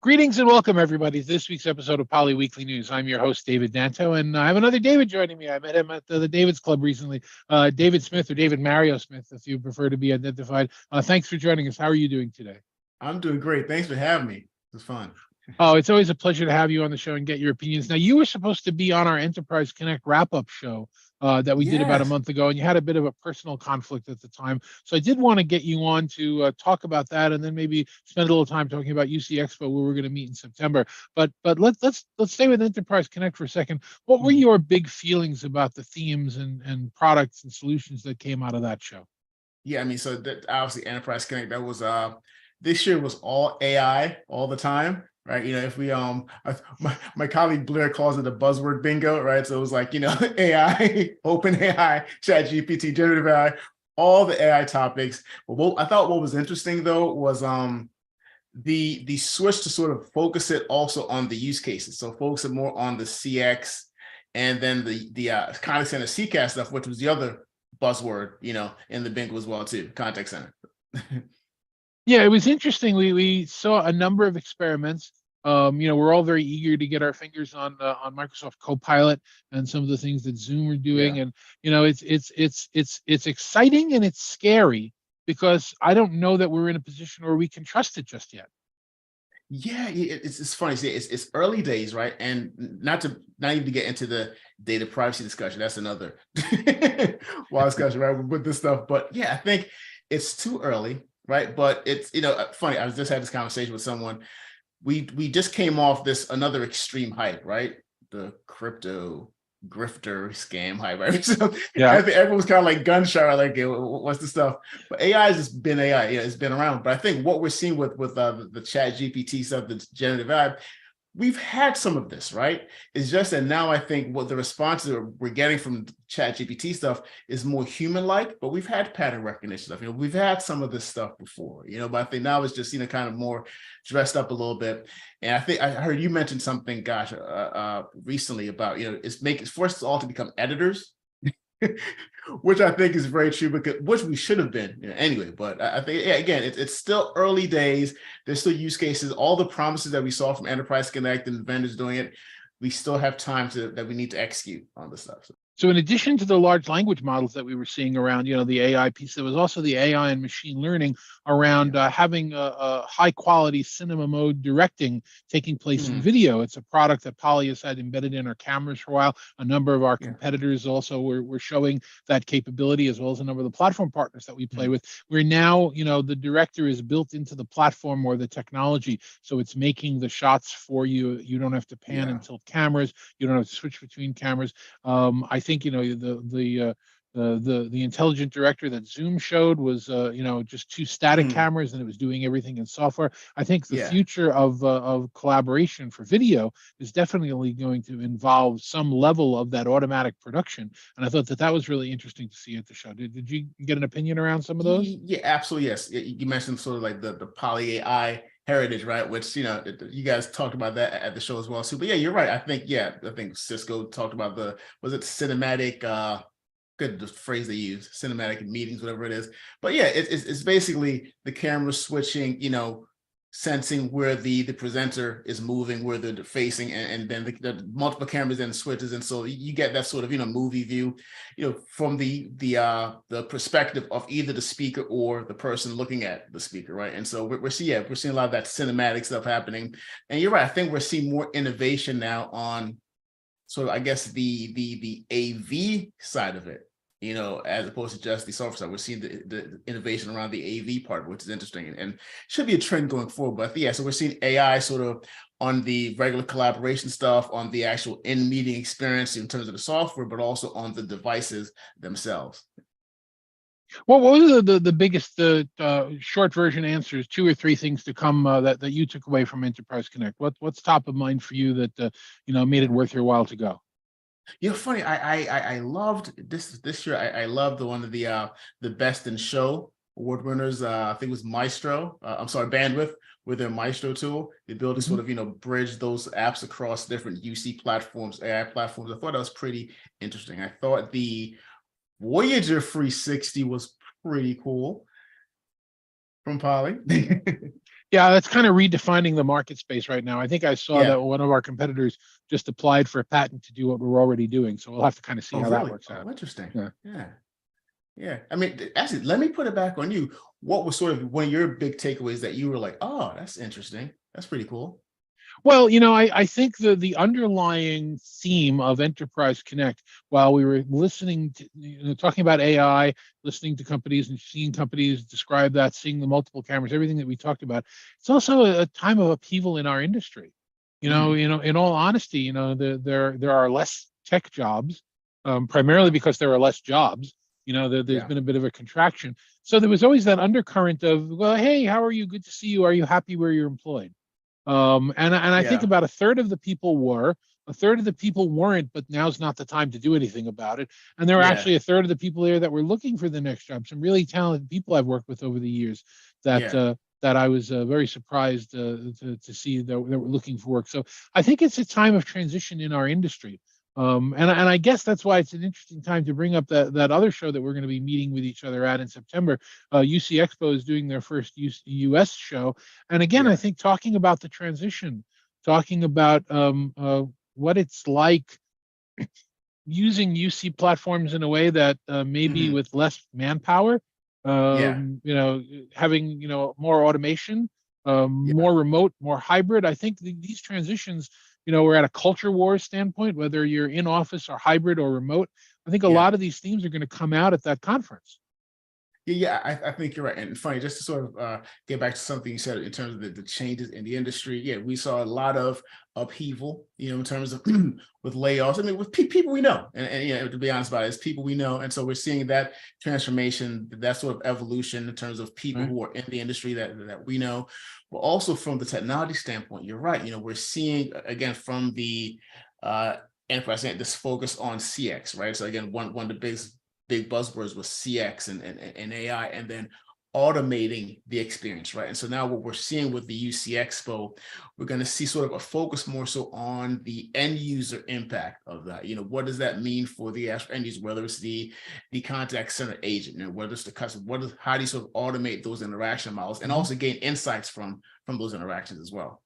Greetings and welcome, everybody, to this week's episode of Poly Weekly News. I'm your host, David Danto, and I have another David joining me. I met him at the David's Club recently, David Smith, or David Mario Smith, if you prefer to be identified. Thanks for joining us. How are you doing today? I'm doing great. Thanks for having me. It was fun. Oh, it's always a pleasure to have you on the show and get your opinions. Now, you were supposed to be on our Enterprise Connect wrap-up show that we did about a Yes. month ago, and you had a bit of a personal conflict at the time. So I did want to get you on to talk about that, and then maybe spend a little time talking about UC Expo, where we're going to meet in September. But let's stay with Enterprise Connect for a second. What were your big feelings about the themes and products and solutions that came out of that show? Yeah, I mean, so that obviously Enterprise Connect, that was this year was all AI all the time, right? If we my colleague Blair calls it a buzzword bingo, right? So it was like, AI, open AI, chat GPT, generative AI, all the AI topics. But I thought what was interesting though was the switch to sort of focus it also on the use cases. So focus it more on the CX and then the contact center CCAS stuff, which was the other buzzword, in the bingo as well too, contact center. Yeah, it was interesting. We saw a number of experiments. We're all very eager to get our fingers on Microsoft Copilot and some of the things that Zoom are doing, Yeah. and it's exciting and it's scary because I don't know that we're in a position where we can trust it just yet. Yeah, it's funny. See, it's early days, right? And not even to get into the data privacy discussion. That's another wild discussion, right? With this stuff. But yeah, I think it's too early, right? But it's funny. I was just had this conversation with someone. We just came off another extreme hype, right? The crypto grifter scam hype, right? So Yeah. I think everyone's kind of like gun shy, like, okay, what's the stuff? But AI has just been AI, it's been around. But I think what we're seeing with the chat GPT stuff, the generative AI, we've had some of this, right? It's just that now I think what the responses that we're getting from chat GPT stuff is more human-like, but we've had pattern recognition stuff. We've had some of this stuff before, but I think now it's just, kind of more dressed up a little bit. And I think I heard you mention something, gosh, recently about, it's forced us all to become editors, which I think is very true, because which we should have been anyway. But I think, yeah, again, it's still early days. There's still use cases. All the promises that we saw from Enterprise Connect and vendors doing it, we still have time that we need to execute on this stuff. So in addition to the large language models that we were seeing around, the AI piece, there was also the AI and machine learning around having a high quality cinema mode directing taking place in video. It's a product that Poly has had embedded in our cameras for a while. A number of our competitors also were showing that capability, as well as a number of the platform partners that we play with. Where now, the director is built into the platform or the technology. So it's making the shots for you. You don't have to pan and tilt cameras. You don't have to switch between cameras. I think the intelligent director that Zoom showed was just two static cameras, and it was doing everything in software. I think the future of collaboration for video is definitely going to involve some level of that automatic production, and I thought that was really interesting to see at the show. Did you get an opinion around some of those? Yeah, absolutely. Yes, you mentioned sort of like the Poly AI heritage, right? Which you guys talked about that at the show as well too. But yeah, you're right. I think Cisco talked about was it cinematic? Good, the phrase they use, cinematic meetings, whatever it is. But yeah, it's basically the camera switching, sensing where the presenter is moving, where they're facing, and then the multiple cameras and switches, and so you get that sort of movie view, from the perspective of either the speaker or the person looking at the speaker, right? And so we're seeing a lot of that cinematic stuff happening. And you're right, I think we're seeing more innovation now on sort of, I guess, the AV side of it, as opposed to just the software side. We're seeing the innovation around the AV part, which is interesting and should be a trend going forward. But yeah, so we're seeing AI sort of on the regular collaboration stuff, on the actual in-meeting experience in terms of the software, but also on the devices themselves. What was the biggest short version answers, 2 or 3 things to come that you took away from Enterprise Connect? What's top of mind for you that made it worth your while to go? Funny. I loved this year. I loved the one of the best in show award winners. I think it was Maestro. I'm sorry, Bandwidth, with their Maestro tool. The ability to sort of bridge those apps across different UC platforms, AI platforms. I thought that was pretty interesting. I thought the Voyager 360 was pretty cool from Poly. Yeah, that's kind of redefining the market space right now. I think I saw Yeah. that one of our competitors just applied for a patent to do what we're already doing. So we'll have to kind of see Oh, how that really? works Oh, out. interesting. Yeah. Yeah. Yeah. I mean, actually, let me put it back on you. What was sort of one of your big takeaways that you were like, oh, that's interesting. That's pretty cool. Well, I think the underlying theme of Enterprise Connect, while we were listening to, talking about AI, listening to companies and seeing companies describe that, seeing the multiple cameras, everything that we talked about, it's also a time of upheaval in our industry. Mm, In all honesty, there are less tech jobs, primarily because there are less jobs. There's yeah. been a bit of a contraction. So there was always that undercurrent of, well, hey, how are you? Good to see you. Are you happy where you're employed? And I think Yeah. about a third of the people were, a third of the people weren't, but now's not the time to do anything about it. And there were Yeah. actually a third of the people there that were looking for the next job. Some really talented people I've worked with over the years that Yeah. that I was very surprised to see that were looking for work. So I think it's a time of transition in our industry. And I guess that's why it's an interesting time to bring up that other show that we're going to be meeting with each other at in September. UC Expo is doing their first US show, and again, I Yeah. think talking about the transition, talking about what it's like using UC platforms in a way that maybe Hmm. with less manpower, Yeah. having more automation, Yeah. more remote, more hybrid. I think these transitions, we're at a culture war standpoint, whether you're in office or hybrid or remote. I think a Yeah. lot of these themes are going to come out at that conference. Yeah, I think you're right. And funny, just to sort of get back to something you said in terms of the changes in the industry. Yeah, we saw a lot of upheaval, in terms of with layoffs. I mean, with people we know, and to be honest about it, it's people we know. And so we're seeing that transformation, that sort of evolution in terms of people Right. who are in the industry that we know. But also from the technology standpoint, you're right. We're seeing again from the enterprise this focus on CX, right? So again, one of the big buzzwords was CX and AI, and then automating the experience, right? And so now what we're seeing with the UC Expo, we're going to see sort of a focus more so on the end user impact of that. What does that mean for the actual end user, whether it's the contact center agent, whether it's the customer, how do you sort of automate those interaction models and Mhm. also gain insights from those interactions as well.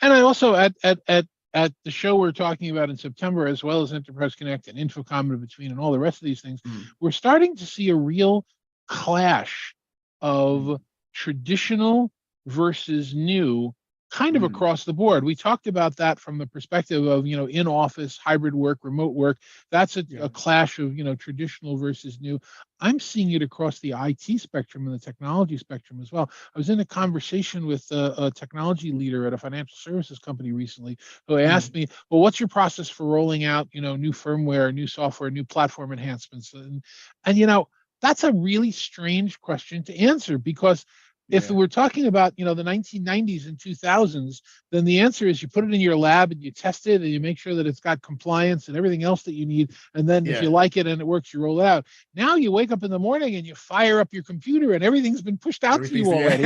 And I also at the show we're talking about in September, as well as Enterprise Connect and Infocom in between, and all the rest of these things, Mm, we're starting to see a real clash mm, of traditional versus new, kind of mm, across the board. We talked about that from the perspective of in office, hybrid work, remote work. That's yeah. a clash of traditional versus new. I'm seeing it across the IT spectrum and the technology spectrum as well. I was in a conversation with a technology leader at a financial services company recently who asked Mm, me, well, what's your process for rolling out, new firmware, new software, new platform enhancements? And that's a really strange question to answer because if yeah. we're talking about, the 1990s and 2000s, then the answer is you put it in your lab and you test it and you make sure that it's got compliance and everything else that you need. And then if Yeah. you like it and it works, you roll it out. Now you wake up in the morning and you fire up your computer and everything's been pushed out to you Everything's already.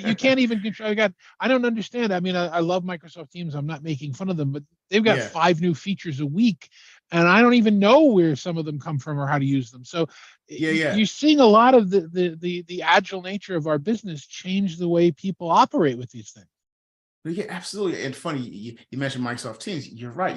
You yeah. can't even control. I don't understand. I mean, I love Microsoft Teams. I'm not making fun of them, but they've got Yeah. 5 new features a week, and I don't even know where some of them come from or how to use them. So Yeah. Yeah. you're seeing a lot of the agile nature of our business change the way people operate with these things. Yeah, absolutely. And funny, you mentioned Microsoft Teams. You're right.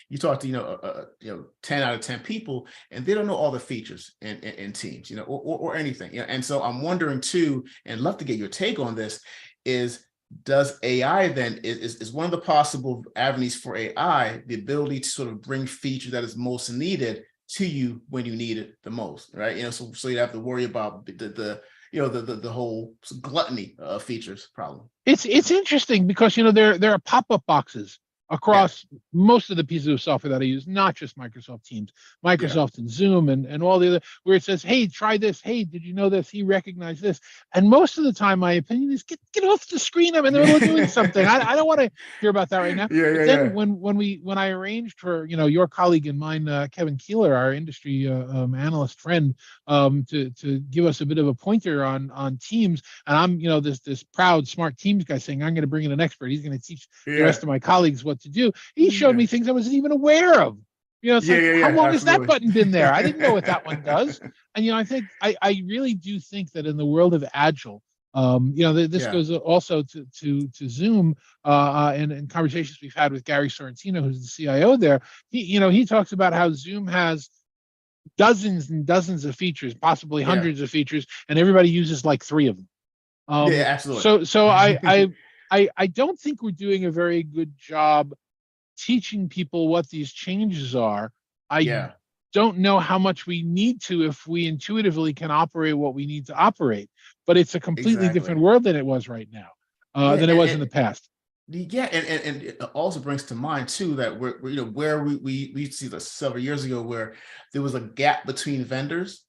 You talk to 10 out of 10 people, and they don't know all the features in Teams, or anything. And so I'm wondering too, and love to get your take on this. Is does AI then is one of the possible avenues for AI the ability to sort of bring feature that is most needed to you when you need it the most, right? So you have to worry about the whole gluttony of features problem. It's interesting because there are pop-up boxes Yeah. across most of the pieces of software that I use, not just Microsoft Teams, Yeah. Microsoft and Zoom and all the other, where it says, hey, try this. Hey, did you know this? He recognized this. And most of the time, my opinion is get off the screen. I'm in the middle of doing something. I don't want to hear about that right now. Yeah, But yeah, then yeah. when I arranged for your colleague and mine, Kevin Keeler, our industry analyst friend, to give us a bit of a pointer on Teams, and I'm this proud smart Teams guy saying I'm going to bring in an expert. He's going to teach the Yeah. rest of my colleagues what to do. He showed Yeah. me things I wasn't even aware of. It's Yeah, like, yeah, how yeah, long has that absolutely. button been there? I didn't know what that one does. And I think I really do think that in the world of agile, This goes also to Zoom and conversations we've had with Gary Sorrentino, who's the CIO there. He talks about how Zoom has dozens and dozens of features, possibly hundreds of features, and everybody uses like 3 of them. Yeah, absolutely. So I don't think we're doing a very good job teaching people what these changes are. I don't know how much we need to if we intuitively can operate what we need to operate, but it's a completely different world than it was right now, than it was in the past. Yeah, and it also brings to mind too that we're where we see this several years ago where there was a gap between vendors.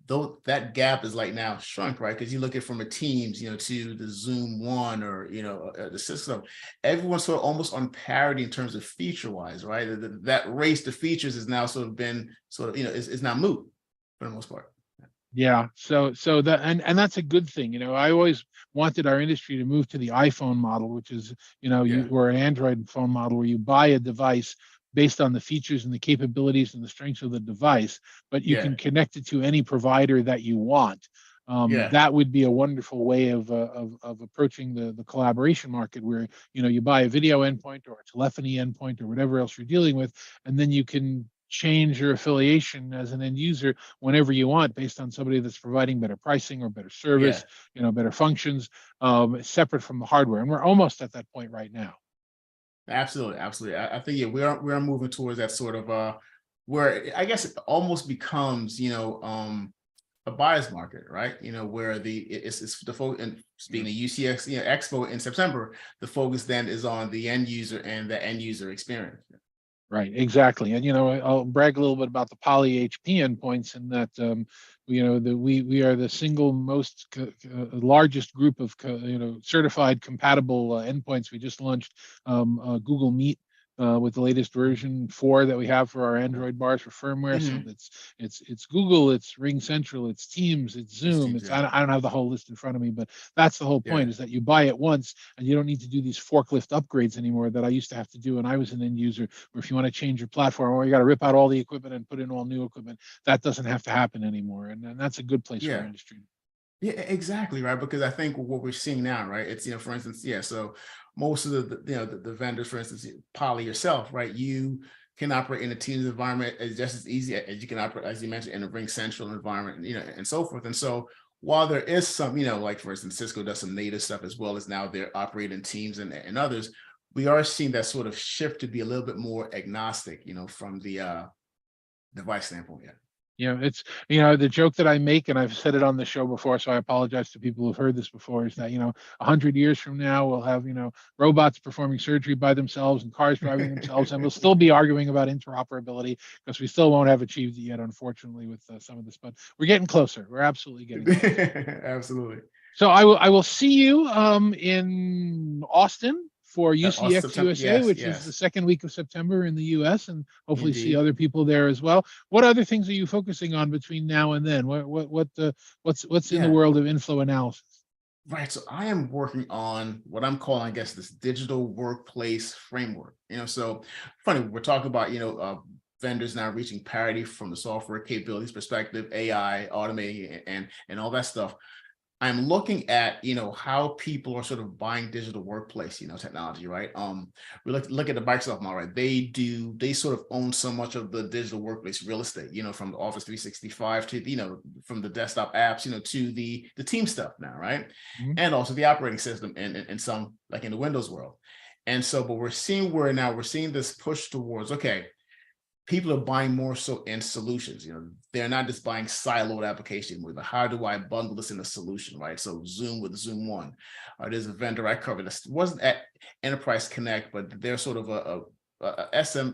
Though that gap is like now shrunk, right? Because you look at from a Teams, to the Zoom One or the system, everyone's sort of almost on parity in terms of feature wise, right? That race to features has now sort of been is now moot for the most part. Yeah, so that and that's a good thing. I always wanted our industry to move to the iPhone model, which is or an Android phone model where you buy a device based on the features and the capabilities and the strengths of the device, but you can connect it to any provider that you want. That would be a wonderful way of approaching the collaboration market, where you buy a video endpoint or a telephony endpoint or whatever else you're dealing with, and then you can change your affiliation as an end user whenever you want, based on somebody that's providing better pricing or better service, better functions, separate from the hardware. And we're almost at that point right now. Absolutely. I think we are moving towards that sort of where I guess it almost becomes a buyer's market, right? Where it's the focus, and being the UCX Expo in September, the focus then is on the end user and the end user experience. Right, exactly. And I'll brag a little bit about the Poly HP endpoints, in that we are the single most largest group of certified compatible endpoints. We just launched Google Meet with the latest version 4 that we have for our Android bars for firmware. So it's Google, it's Ring Central, it's Teams, it's Zoom. I don't have the whole list in front of me, but that's the whole point, is that you buy it once and you don't need to do these forklift upgrades anymore that I used to have to do when I was an end user, or if you want to change your platform, or you got to rip out all the equipment and put in all new equipment. That doesn't have to happen anymore. And that's a good place for our industry. Yeah, exactly, right. Because I think what we're seeing now, right? It's for instance, so most of the vendors, for instance, Poly yourself, right? You can operate in a Teams environment as just as easy as you can operate, as you mentioned, in a Ring Central environment, and so forth. And so while there is some, like for instance, Cisco does some native stuff as well as now they're operating Teams and others, we are seeing that sort of shift to be a little bit more agnostic, from the device standpoint. It's the joke that I make, and I've said it on the show before, so I apologize to people who've heard this before, is that 100 years from now we'll have robots performing surgery by themselves and cars driving themselves, and we'll still be arguing about interoperability because we still won't have achieved it yet, unfortunately, with some of this. But we're getting closer. We're absolutely getting closer. Absolutely. So I will see you in Austin for UCX USA, which is the second week of September in the US, and hopefully see other people there as well. What other things are you focusing on between now and then? What's in the world of inflow analysis? Right. So I am working on what I'm calling, I guess, this digital workplace framework. So funny, we're talking about, vendors now reaching parity from the software capabilities perspective, AI, automating, and all that stuff. I'm looking at, how people are sort of buying digital workplace, technology, right? We look at the Microsoft model, right? They sort of own so much of the digital workplace real estate, from the Office 365 to, from the desktop apps, to the team stuff now, right? And also the operating system and some, like in the Windows world. And so, but we're seeing this push towards, okay, people are buying more so in solutions. They're not just buying siloed application. But how do I bundle this in a solution, right? So Zoom with Zoom One. There's a vendor I covered that wasn't at Enterprise Connect, but they're sort of a SM,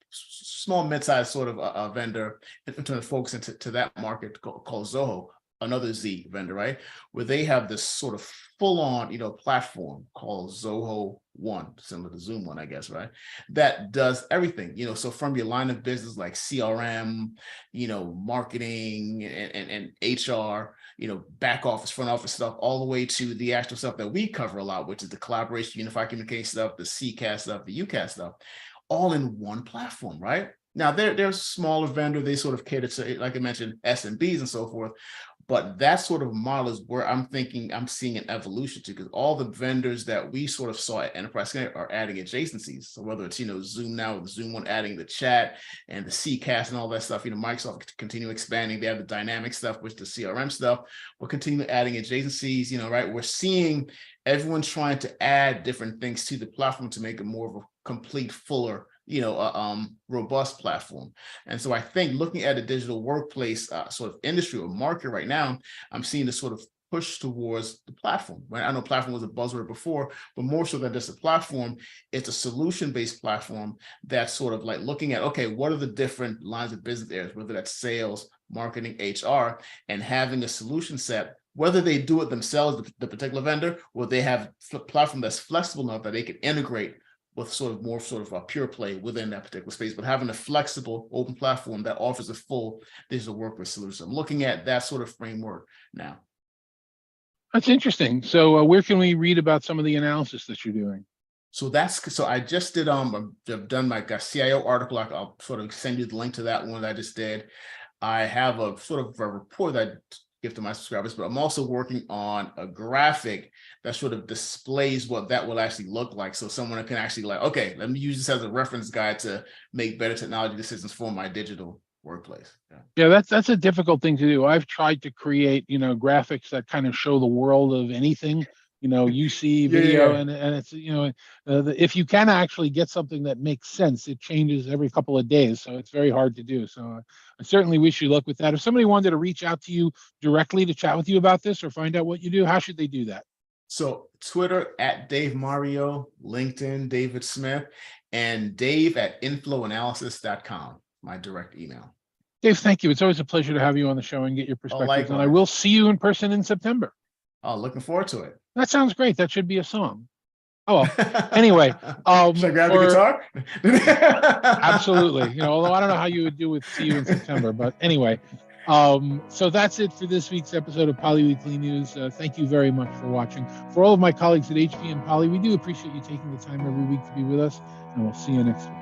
small mid-sized sort of a vendor in terms of focus into that market called Zoho, another Z vendor, right? Where they have this sort of full-on, platform called Zoho One, similar to Zoom One, I guess, right? That does everything, so from your line of business like CRM, marketing and HR, back office, front office stuff, all the way to the actual stuff that we cover a lot, which is the collaboration, unified communication stuff, the CCAS stuff, the UCAS stuff, all in one platform, right? Now they're a smaller vendor. They sort of cater to, like I mentioned, SMBs and so forth. But that sort of model is where I'm seeing an evolution to, because all the vendors that we sort of saw at Enterprise Connect are adding adjacencies. So whether it's, Zoom now with Zoom One adding the chat and the CCast and all that stuff, Microsoft continue expanding. They have the dynamic stuff, which the CRM stuff. We'll continue adding adjacencies, right? We're seeing everyone trying to add different things to the platform to make it more of a complete, fuller, robust platform. And so I think looking at a digital workplace sort of industry or market right now, I'm seeing this sort of push towards the platform. Right? I know platform was a buzzword before, but more so than just a platform, it's a solution-based platform that's sort of like looking at, okay, what are the different lines of business areas, whether that's sales, marketing, HR, and having a solution set, whether they do it themselves, the particular vendor, or they have a platform that's flexible enough that they can integrate with sort of a pure play within that particular space, but having a flexible open platform that offers a full digital workplace solution. I'm looking at that sort of framework now. That's interesting. So where can we read about some of the analysis that you're doing? So I just did, I've done my CIO article. I'll sort of send you the link to that one that I just did. I have a sort of a report that I give to my subscribers, but I'm also working on a graphic that sort of displays what that will actually look like. So someone can actually okay, let me use this as a reference guide to make better technology decisions for my digital workplace. Yeah, that's a difficult thing to do. I've tried to create, graphics that kind of show the world of anything, you see video, and it's, if you can actually get something that makes sense, it changes every couple of days. So it's very hard to do. So I certainly wish you luck with that. If somebody wanted to reach out to you directly to chat with you about this or find out what you do, how should they do that? So Twitter at Dave Mario, LinkedIn, David Smith, and Dave at infloanalysis.com, my direct email. Dave, thank you. It's always a pleasure to have you on the show and get your perspectives. And I will see you in person in September. Oh, looking forward to it. That sounds great. That should be a song. Oh, well. Anyway. Should I grab the guitar? Absolutely. Although I don't know how you would do with see you in September, but anyway. So that's it for this week's episode of Poly Weekly News. Thank you very much for watching. For all of my colleagues at HP and Poly, we do appreciate you taking the time every week to be with us, and we'll see you next week.